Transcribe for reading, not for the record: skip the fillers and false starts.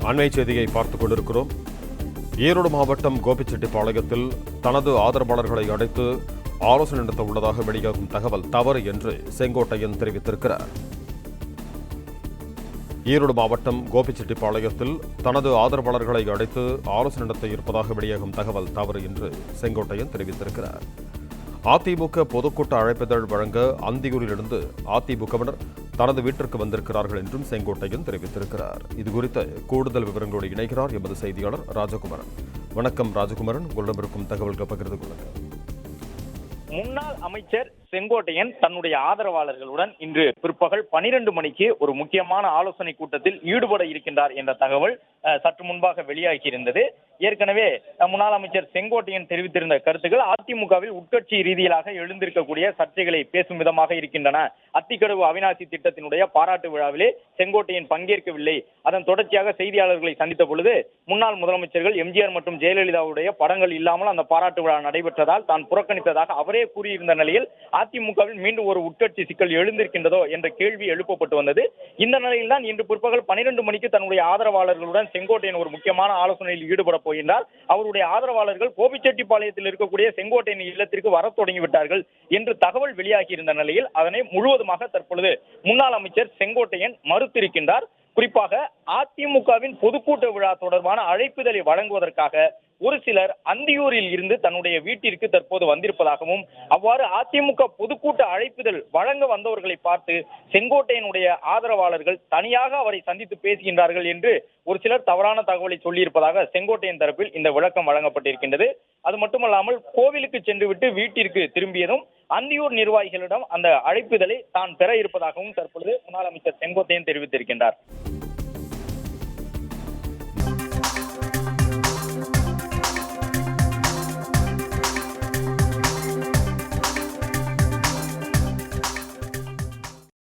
அண்மை செய்தியை பார்த்துக் கொண்டிருக்கிறோம். ஈரோடு மாவட்டம் கோபிச்செட்டிப்பாளையத்தில் தனது ஆதரவாளர்களை அழைத்து ஆலோசனை நடத்த உள்ளதாக வெளியாகும் தகவல் தவறு என்று செங்கோட்டையன் தெரிவித்திருக்கிறார். ஈரோடு மாவட்டம் கோபிச்செட்டிப்பாளையத்தில் தனது ஆதரவாளர்களை அழைத்து ஆலோசனை நடத்த இருப்பதாக வெளியாகும் தகவல் தவறு என்று செங்கோட்டையன் தெரிவித்திருக்கிறார். அதிமுக பொதுக்கூட்ட அழைப்பிதழ் வழங்க அந்தியூரிலிருந்து அதிமுகவினர் தனது வீட்டிற்கு வந்திருக்கிறார்கள் என்றும் செங்கோட்டையன் தெரிவித்திருக்கிறார். இதுகுறித்த கூடுதல் விவரங்களோடு இணைகிறார் எமது செய்தியாளர் ராஜகுமரன். வணக்கம் ராஜகுமரன், உங்களிடம் இருக்கும் தகவல்களை பகிர்ந்து கொள்ளுங்கள். முன்னாள் அமைச்சர் செங்கோட்டையன் தன்னுடைய ஆதரவாளர்களுடன் இன்று பிற்பகல் 12 மணிக்கு ஒரு முக்கியமான ஆலோசனை கூட்டத்தில் ஈடுபட இருக்கின்றார் என்ற தகவல் சற்று முன்பாக வெளியாகியிருந்தது. ஏற்கனவே முன்னாள் அமைச்சர் செங்கோட்டையன் தெரிவித்திருந்த கருத்துக்கள் அதிமுகவில் உட்கட்சி ரீதியிலாக எழுந்திருக்கக்கூடிய சர்ச்சைகளை பேசும் விதமாக இருக்கின்றன. அத்திக்கடவு அவிநாசி திட்டத்தினுடைய பாராட்டு விழாவிலே செங்கோட்டையன் பங்கேற்கவில்லை. அதன் தொடர்ச்சியாக செய்தியாளர்களை சந்தித்த பொழுது முன்னாள் முதலமைச்சர்கள் எம்ஜிஆர் மற்றும் ஜெயலலிதாவுடைய படங்கள் இல்லாமல் அந்த பாராட்டு விழா நடைபெற்றதால் தான் புறக்கணித்ததாக அவரே கூறியிருந்த நிலையில் அதிமுகவில் மீண்டும் ஒரு உட்கட்சி சிக்கல் எழுந்திருக்கின்றதோ என்ற கேள்வி எழுப்பப்பட்டு வந்தது. இந்த நிலையில் தான் இன்று பிற்பகல் 12 மணிக்கு தன்னுடைய ஆதரவாளர்களுடன் செங்கோட்டையன் ஒரு முக்கியமான ஆலோசனையில் ஈடுபட போகின்றார். அவருடைய ஆதரவாளர்கள் கோபிச்செட்டிப்பாளையத்தில் இருக்கக்கூடிய செங்கோட்டையன் இல்லத்திற்கு வர தொடங்கிவிட்டார்கள் என்று தகவல் வெளியாகி இருந்த நிலையில் அதனை முழுவதுமாக தற்பொழுது முன்னாள் அமைச்சர் செங்கோட்டையன் மறுத்திருக்கின்றார். குறிப்பாக அதிமுகவின் பொதுக்கூட்ட விழா தொடர்பான அழைப்புதலை வழங்குவதற்காக ஒரு சிலர் அந்தியூரில் இருந்து தன்னுடைய வீட்டிற்கு தற்போது வந்திருப்பதாகவும் அவ்வாறு அதிமுக பொதுக்கூட்ட அழைப்புதல் வழங்க வந்தவர்களை பார்த்து செங்கோட்டையனுடைய ஆதரவாளர்கள் தனியாக அவரை சந்தித்து பேசுகின்றார்கள் என்று ஒரு சிலர் தவறான தகவலை சொல்லியிருப்பதாக செங்கோட்டையன் தரப்பில் இந்த விளக்கம் வழங்கப்பட்டிருக்கின்றது. அது மட்டுமல்லாமல் கோவிலுக்கு சென்றுவிட்டு வீட்டிற்கு திரும்பியதும் அந்தியூர் நிர்வாகிகளிடம் அந்த அழைப்புதலை தான் பெற இருப்பதாகவும் தற்பொழுது முன்னாள் அமைச்சர் செங்கோட்டையன் தெரிவித்திருக்கின்றார்.